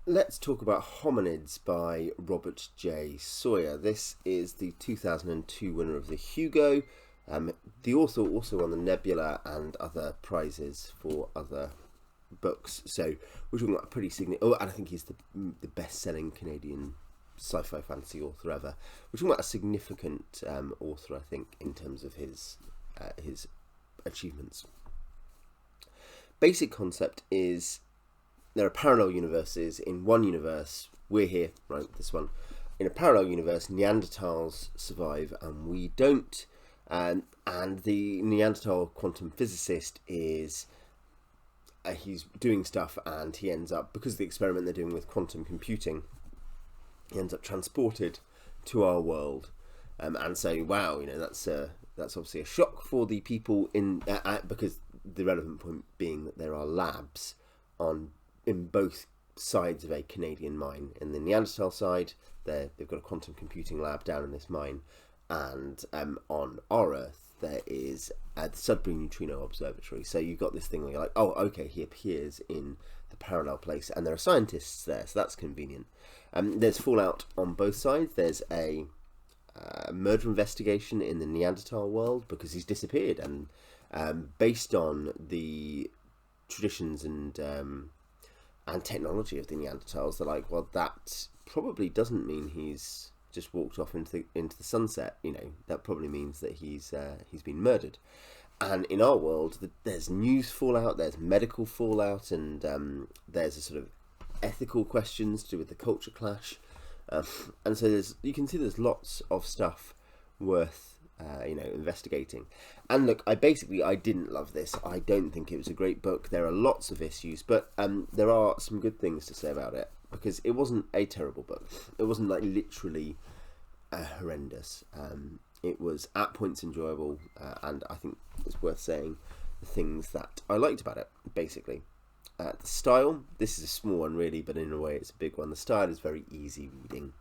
Let's talk about Hominids by Robert J. Sawyer. This is the 2002 winner of the Hugo. The author also won the Nebula and other prizes for other books. So we're talking about a pretty significant... Oh, and I think he's the best-selling Canadian sci-fi fantasy author ever. We're talking about a significant author, I think, in terms of his achievements. Basic concept is... there are parallel universes. In one universe, we're here, right, this one. In a parallel universe, Neanderthals survive and we don't. And the Neanderthal quantum physicist is, he's doing stuff and he ends up, because of the experiment they're doing with quantum computing, he ends up transported to our world. And so, wow, that's obviously a shock for the people in, because the relevant point being that there are labs in both sides of a Canadian mine. In the Neanderthal side, they've got a quantum computing lab down in this mine, and on our Earth there is the Sudbury Neutrino Observatory. So you've got this thing where you're like, oh, okay, he appears in the parallel place, and there are scientists there, so that's convenient. There's fallout on both sides. There's a murder investigation in the Neanderthal world because he's disappeared, and based on the traditions and technology of the Neanderthals, they're like, well, that probably doesn't mean he's just walked off into the sunset. That probably means that he's been murdered. And in our world, there's news fallout, there's medical fallout, and there's a sort of ethical questions to do with the culture clash. And so you can see there's lots of stuff worth investigating. And look, I didn't love this. I don't think it was a great book. There are lots of issues, but there are some good things to say about it, because it wasn't a terrible book. It wasn't like literally horrendous. It was at points enjoyable, and I think it's worth saying the things that I liked about it. Basically, the style. This is a small one, really, but in a way, it's a big one. The style is very easy reading.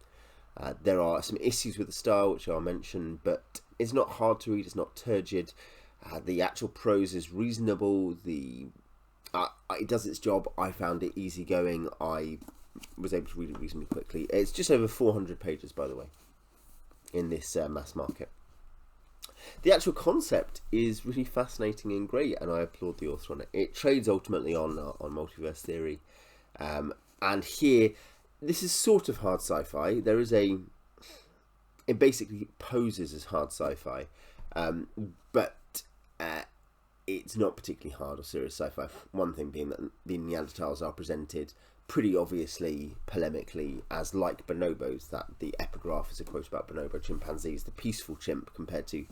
There are some issues with the style, which I'll mention, but it's not hard to read. It's not turgid. The actual prose is reasonable. It does its job. I found it easygoing. I was able to read it reasonably quickly. It's just over 400 pages, by the way, in this mass market. The actual concept is really fascinating and great, and I applaud the author on it. It trades ultimately on multiverse theory, and here, this is sort of hard sci-fi. It basically poses as hard sci-fi, but it's not particularly hard or serious sci-fi. One thing being that the Neanderthals are presented pretty obviously, polemically, as like bonobos. That the epigraph is a quote about bonobo chimpanzees, the peaceful chimp, compared to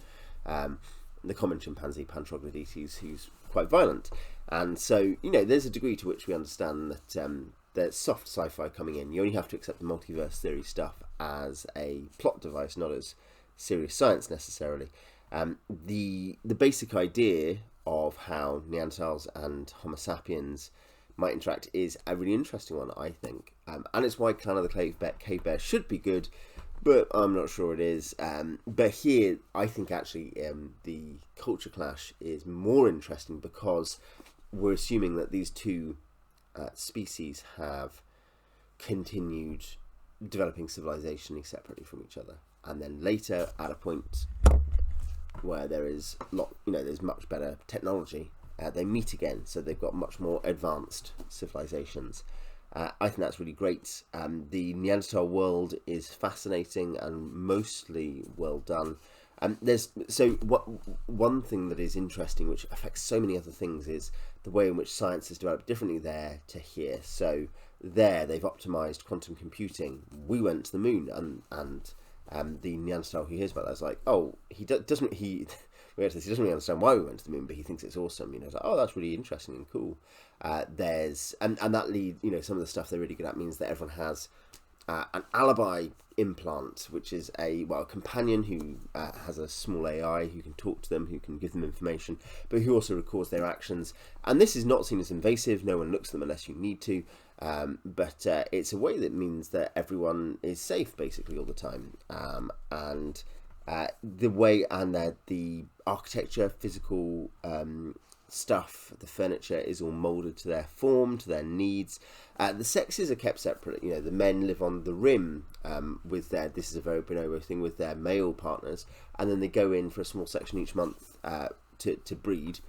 the common chimpanzee Pantroglodytes, who's quite violent. And so, there's a degree to which we understand that there's soft sci-fi coming in. You only have to accept the multiverse theory stuff as a plot device, not as serious science necessarily. The basic idea of how Neanderthals and Homo sapiens might interact is a really interesting one, I think. And it's why Clan of the Cave Bear should be good, but I'm not sure it is. But here, I think actually the culture clash is more interesting, because we're assuming that these two species have continued developing civilization separately from each other, and then later, at a point where there is there's much better technology, they meet again, so they've got much more advanced civilizations. I think that's really great. The Neanderthal world is fascinating and mostly well done. One thing that is interesting, which affects so many other things, is the way in which science is developed differently there to here. So there, they've optimized quantum computing. We went to the moon, and the Neanderthal who hears about that is like, oh, he doesn't really understand why we went to the moon, but he thinks it's awesome. It's like, oh, that's really interesting and cool. And that leads, some of the stuff they're really good at means that everyone has an alibi implant, which is a companion who has a small AI who can talk to them, who can give them information, but who also records their actions. And this is not seen as invasive. No one looks at them unless you need to. But it's a way that means that everyone is safe basically all the time. The way and the architecture, physical stuff. The furniture is all moulded to their form, to their needs. The sexes are kept separate. The men live on the rim with their, this is a very bonobo thing, with their male partners, and then they go in for a small section each month to breed.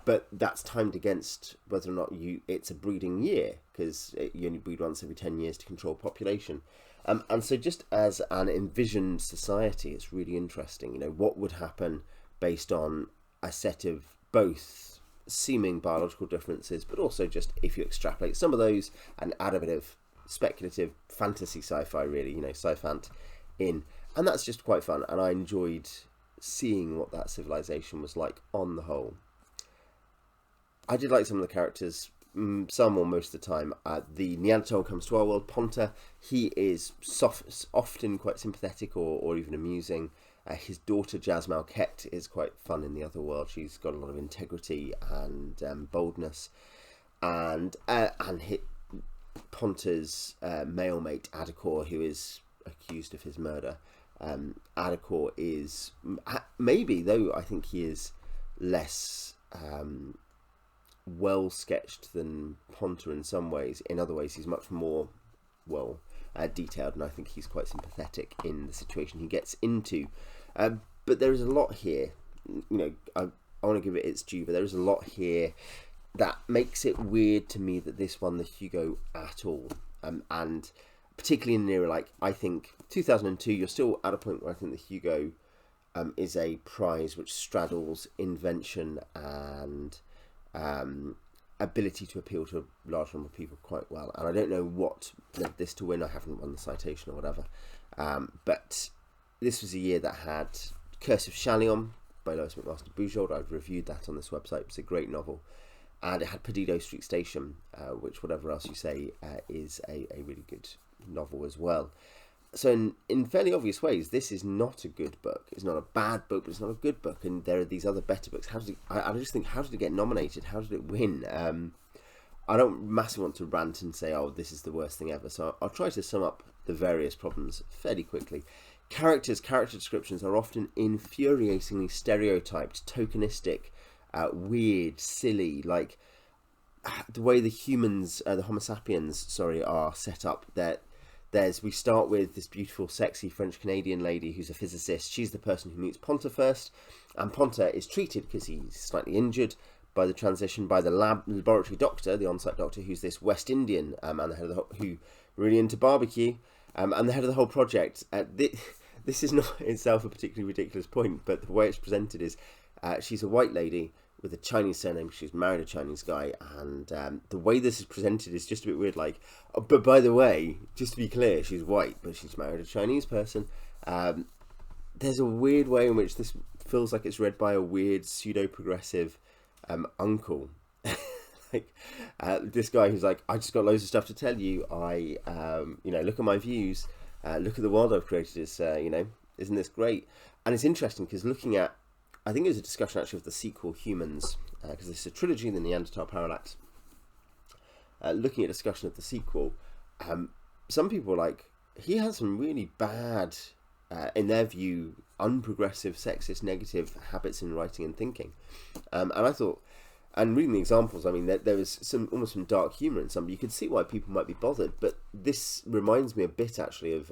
But that's timed against whether or not it's a breeding year, because you only breed once every 10 years to control population. And so just as an envisioned society, it's really interesting, what would happen based on a set of both seeming biological differences, but also just if you extrapolate some of those and add a bit of speculative fantasy sci-fi, really, sci-fant in. And that's just quite fun, and I enjoyed seeing what that civilization was like on the whole. I did like some of the characters, some or most of the time. The Neanderthal comes to our world, Ponta. He is often quite sympathetic or even amusing. His daughter, Jazz Malquette, is quite fun in the other world. She's got a lot of integrity and boldness. And Ponta's male mate, Adacor, who is accused of his murder. Adacor is, maybe, though I think he is less well sketched than Ponta in some ways. In other ways, he's much more well detailed, and I think he's quite sympathetic in the situation he gets into. But there is a lot here. I want to give it its due, but there is a lot here that makes it weird to me that this won the Hugo at all. And particularly in an era like, I think 2002, you're still at a point where I think the Hugo is a prize which straddles invention and ability to appeal to a large number of people quite well. And I don't know what led this to win. I haven't won the citation or whatever. But this was a year that had Curse of Chalion by Lois McMaster Bujold. I've reviewed that on this website. It's a great novel. And it had Perdido Street Station, which, whatever else you say, is a really good novel as well. So in fairly obvious ways, this is not a good book. It's not a bad book, but it's not a good book. And there are these other better books. I just think, how did it get nominated? How did it win? I don't massively want to rant and say, oh, this is the worst thing ever. So I'll try to sum up the various problems fairly quickly. Character descriptions are often infuriatingly stereotyped, tokenistic, weird, silly, like the way the humans, the Homo sapiens, are set up. We start with this beautiful, sexy French-Canadian lady who's a physicist. She's the person who meets Ponta first, and Ponta is treated, because he's slightly injured by the transition, by the laboratory doctor, the on-site doctor, who's this West Indian, and the head of who really into barbecue, and the head of the whole project. This is not itself a particularly ridiculous point, but the way it's presented is she's a white lady with a Chinese surname. She's married a Chinese guy, and the way this is presented is just a bit weird, like, oh, but by the way, just to be clear, she's white, but she's married a Chinese person. There's a weird way in which this feels like it's read by a weird pseudo-progressive uncle. This guy who's like, I just got loads of stuff to tell you. Look at my views. Look at the world I've created. Isn't this great? And it's interesting because looking at, I think it was a discussion actually of the sequel Humans, because this is a trilogy, the Neanderthal Parallax. Looking at discussion of the sequel, some people were like, he has some really bad, in their view, unprogressive, sexist, negative habits in writing and thinking. And I thought, and reading the examples, I mean, there was almost some dark humour in some, but you could see why people might be bothered. But this reminds me a bit, actually, of,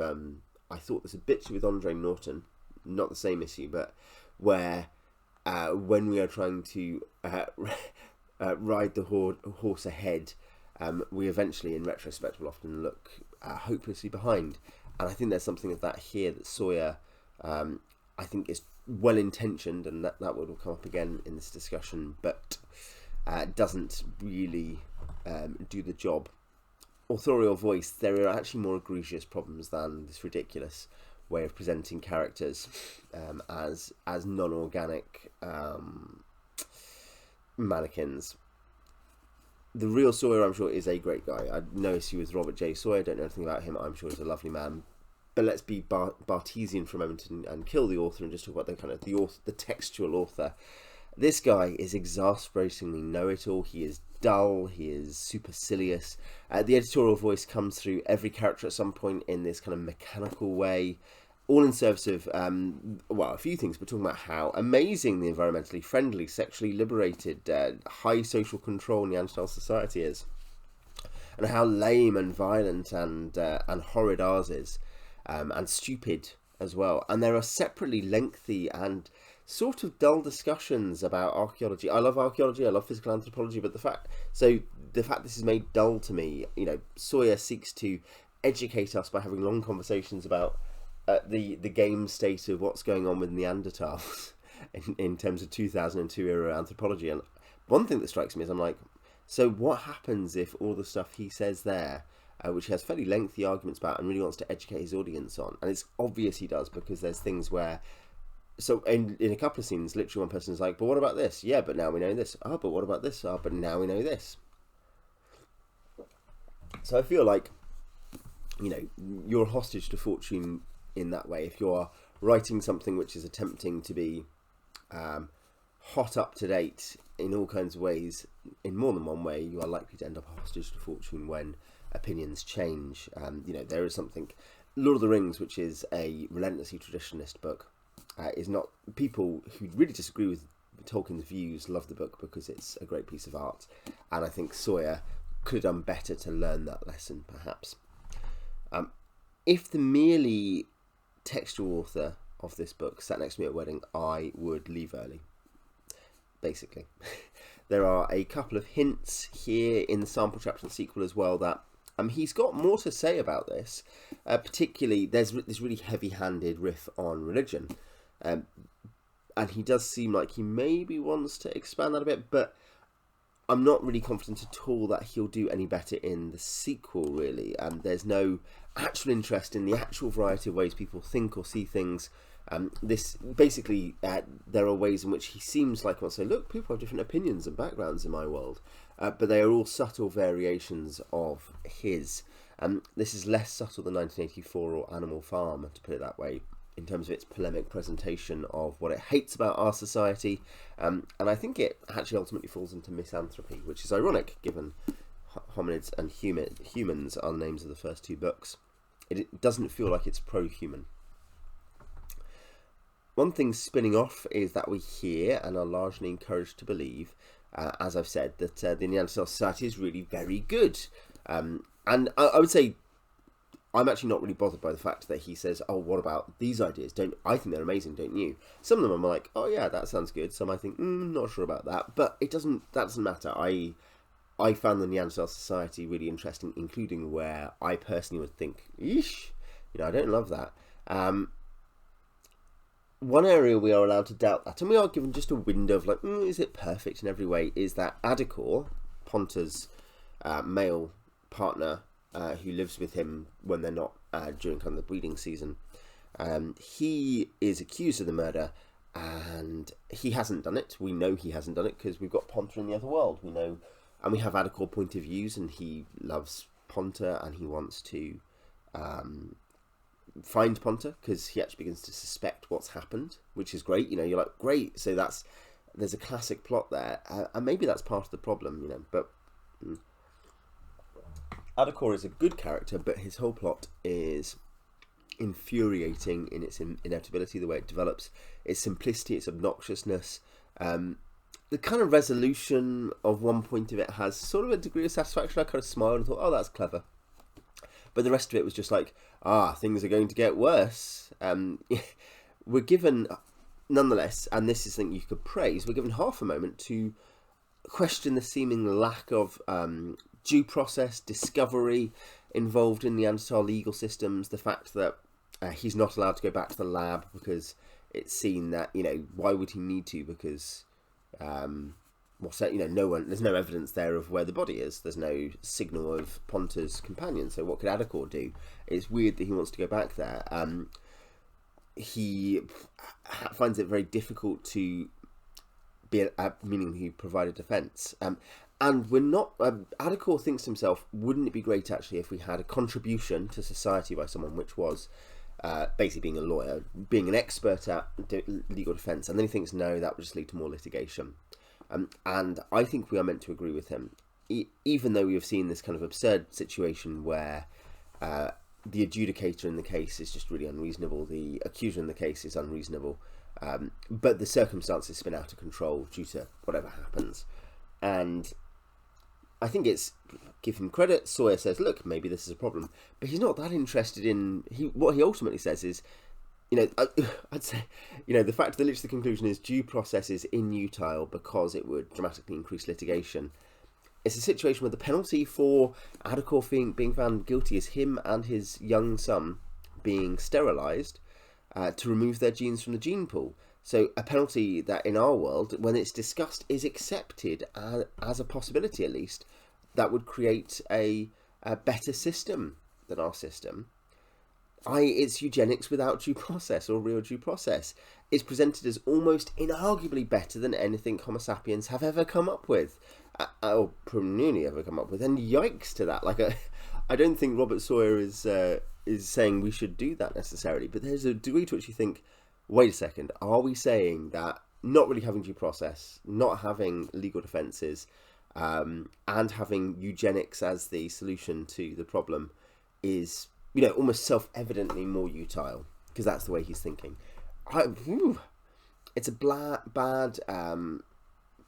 I thought there's a bit with Andre Norton, not the same issue, but where when we are trying to ride the horse ahead, we eventually, in retrospect, will often look hopelessly behind. And I think there's something of that here, that Sawyer, I think, is well-intentioned, and that will come up again in this discussion, but doesn't really do the job. Authorial voice, there are actually more egregious problems than this ridiculous way of presenting characters as non-organic mannequins. The real Sawyer, I'm sure, is a great guy. I know issue with Robert J. Sawyer, don't know anything about him. I'm sure he's a lovely man. But let's be Bartesian for a moment and kill the author and just talk about the textual author. This guy is exasperatingly know-it-all. He is dull. He is supercilious. The editorial voice comes through every character at some point in this kind of mechanical way. all in service of, well, a few things, but talking about how amazing the environmentally friendly, sexually liberated, high social control Neanderthal society is, and how lame and violent and horrid ours is, and stupid as well. And there are separately lengthy and sort of dull discussions about archaeology. I love archaeology, I love physical anthropology, but the fact this is made dull to me, Sawyer seeks to educate us by having long conversations about the game state of what's going on with Neanderthals in terms of 2002 era anthropology. And one thing that strikes me is I'm like, so what happens if all the stuff he says there, which he has fairly lengthy arguments about and really wants to educate his audience on, and it's obvious he does, because there's things where, so in a couple of scenes, literally one person is like, but what about this? Yeah, but now we know this. Oh, but what about this? Oh, but now we know this. So I feel like, you're hostage to fortune in that way. If you're writing something which is attempting to be hot up to date in all kinds of ways, in more than one way, you are likely to end up hostage to fortune when opinions change. There is something, Lord of the Rings, which is a relentlessly traditionalist book, is not, people who really disagree with Tolkien's views love the book because it's a great piece of art, and I think Sawyer could have done better to learn that lesson, perhaps. If the merely textual author of this book sat next to me at a wedding, I would leave early, basically. There are a couple of hints here in the sample chapter and sequel as well that he's got more to say about this. Particularly, there's this really heavy-handed riff on religion, and he does seem like he maybe wants to expand that a bit, but I'm not really confident at all that he'll do any better in the sequel, really. There's no actual interest in the actual variety of ways people think or see things. There are ways in which he seems like he wants to say, look, people have different opinions and backgrounds in my world, but they are all subtle variations of his. This is less subtle than 1984 or Animal Farm, to put it that way, in terms of its polemic presentation of what it hates about our society, and I think it actually ultimately falls into misanthropy, which is ironic given Hominids and Humans are the names of the first two books. It doesn't feel like it's pro-human. One thing spinning off is that we hear and are largely encouraged to believe, as I've said, that the Neanderthal society is really very good, and I would say I'm actually not really bothered by the fact that he says, oh, what about these ideas? I think they're amazing, don't you? Some of them I'm like, oh yeah, that sounds good. Some I think, not sure about that. But that doesn't matter. I found the Neanderthal society really interesting, including where I personally would think, eesh, I don't love that. One area we are allowed to doubt that, and we are given just a window of like, is it perfect in every way, is that Adicor, Ponta's male partner, who lives with him when they're not during kind of the breeding season, he is accused of the murder, and he hasn't done it. We know he hasn't done it because we've got Ponta in the other world. We know, and we have Adicor point of views, and he loves Ponta, and he wants to find Ponta because he actually begins to suspect what's happened, which is great. You're like, great. So there's a classic plot there, and maybe that's part of the problem. But Adicor is a good character, but his whole plot is infuriating in its inevitability, the way it develops, its simplicity, its obnoxiousness. The kind of resolution of one point of it has sort of a degree of satisfaction. I kind of smiled and thought, oh, that's clever. But the rest of it was just like, things are going to get worse. We're given, nonetheless, and this is something you could praise, we're given half a moment to question the seeming lack of due process, discovery involved in Neanderthal legal systems, the fact that he's not allowed to go back to the lab because it's seen that, why would he need to? Because, there's no evidence there of where the body is. There's no signal of Ponta's companion. So what could Adicor do? It's weird that he wants to go back there. He finds it very difficult to meaning he provided defence. And we're not, Adicor thinks to himself, wouldn't it be great actually if we had a contribution to society by someone which was basically being a lawyer, being an expert at legal defence, and then he thinks, no, that would just lead to more litigation. And I think we are meant to agree with him, even though we have seen this kind of absurd situation where the adjudicator in the case is just really unreasonable. The accuser in the case is unreasonable. But the circumstances spin out of control due to whatever happens. And I think it's, give him credit, Sawyer says, look, maybe this is a problem. But he's not that interested in, what he ultimately says is, I'd say, the fact that literally the conclusion is due process is inutile because it would dramatically increase litigation. It's a situation where the penalty for Adekor being found guilty is him and his young son being sterilised to remove their genes from the gene pool. So a penalty that in our world, when it's discussed, is accepted as a possibility at least, that would create a better system than our system. It's eugenics without due process or real due process. It's presented as almost inarguably better than anything Homo sapiens have ever come up with, or nearly ever come up with. And yikes to that! I don't think Robert Sawyer is saying we should do that necessarily, but there's a degree to which you think, wait a second, are we saying that not really having due process, not having legal defences, and having eugenics as the solution to the problem is, almost self-evidently more utile? Because that's the way he's thinking. It's a bad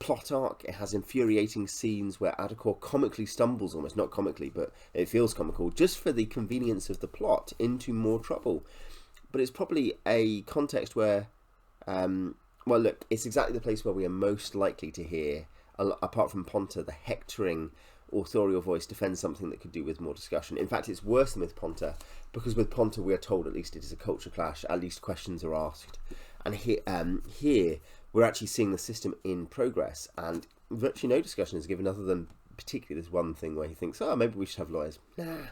plot arc. It has infuriating scenes where Adekor comically stumbles, almost not comically, but it feels comical, just for the convenience of the plot, into more trouble. But it's probably a context where, look, it's exactly the place where we are most likely to hear, apart from Ponta, the hectoring authorial voice defend something that could do with more discussion. In fact, it's worse than with Ponta, because with Ponta we are told at least it is a culture clash, at least questions are asked. And here we're actually seeing the system in progress, and virtually no discussion is given other than particularly this one thing where he thinks, maybe we should have lawyers. Nah.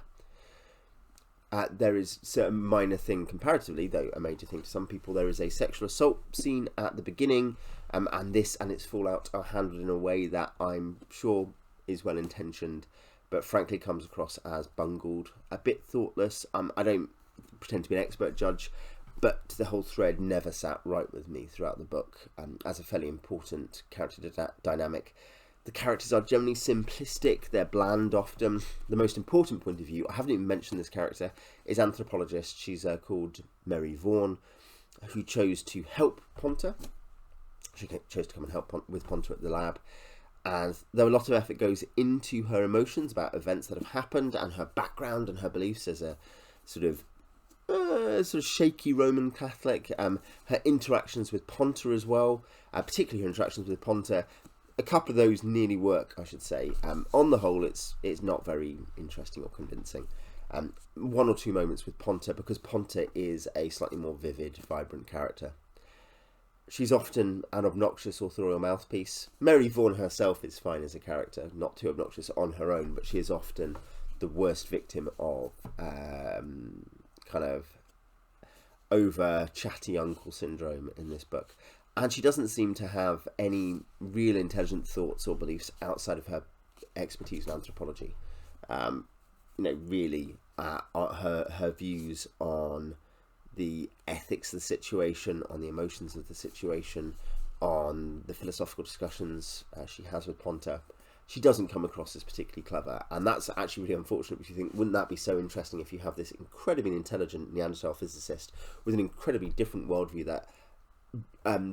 There is a minor thing comparatively, though a major thing to some people. There is a sexual assault scene at the beginning, and this and its fallout are handled in a way that I'm sure is well intentioned, but frankly comes across as bungled, a bit thoughtless. I don't pretend to be an expert judge, but the whole thread never sat right with me throughout the book as a fairly important character dynamic. The characters are generally simplistic, they're bland often. The most important point of view, I haven't even mentioned this character, is anthropologist. She's called Mary Vaughan, who chose to help Ponta. She chose to come and help with Ponta at the lab. And though a lot of effort goes into her emotions about events that have happened and her background and her beliefs as a sort of shaky Roman Catholic, her interactions with Ponta as well, particularly her interactions with Ponta, a couple of those nearly work, I should say. On the whole, it's not very interesting or convincing. One or two moments with Ponta, because Ponta is a slightly more vivid, vibrant character. She's often an obnoxious authorial mouthpiece. Mary Vaughan herself is fine as a character, not too obnoxious on her own, but she is often the worst victim of kind of over chatty uncle syndrome in this book. And she doesn't seem to have any real intelligent thoughts or beliefs outside of her expertise in anthropology. Really, her views on the ethics of the situation, on the emotions of the situation, on the philosophical discussions she has with Ponta, she doesn't come across as particularly clever. And that's actually really unfortunate, because you think, wouldn't that be so interesting if you have this incredibly intelligent Neanderthal physicist with an incredibly different worldview that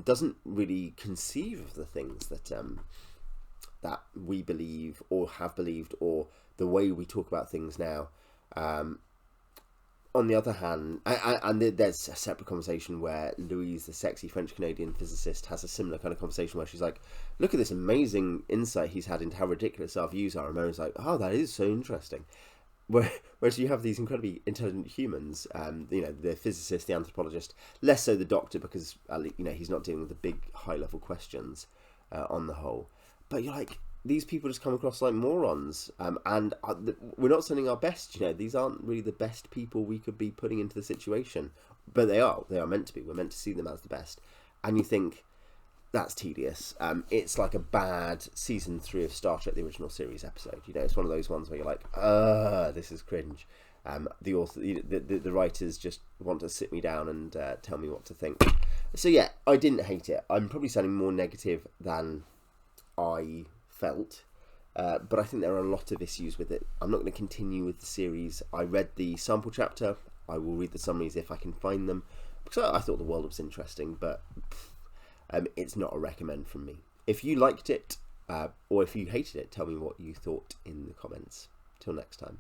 doesn't really conceive of the things that we believe or have believed, or the way we talk about things now. On the other hand, and there's a separate conversation where Louise, the sexy French-Canadian physicist, has a similar kind of conversation where she's like, look at this amazing insight he's had into how ridiculous our views are. And Mary's like, oh, that is so interesting. Whereas you have these incredibly intelligent humans, the physicist, the anthropologist, less so the doctor, because he's not dealing with the big high-level questions on the whole. But you're like, these people just come across like morons, and we're not sending our best. These aren't really the best people we could be putting into the situation, but they are meant to be. We're meant to see them as the best, and you think, that's tedious. It's like a bad season 3 of Star Trek, the original series episode. It's one of those ones where you're like, this is cringe. The author, the writers just want to sit me down and tell me what to think. So yeah, I didn't hate it. I'm probably sounding more negative than I felt. But I think there are a lot of issues with it. I'm not going to continue with the series. I read the sample chapter. I will read the summaries if I can find them, because I thought the world was interesting, but it's not a recommend from me. If you liked it, or if you hated it, tell me what you thought in the comments. Till next time.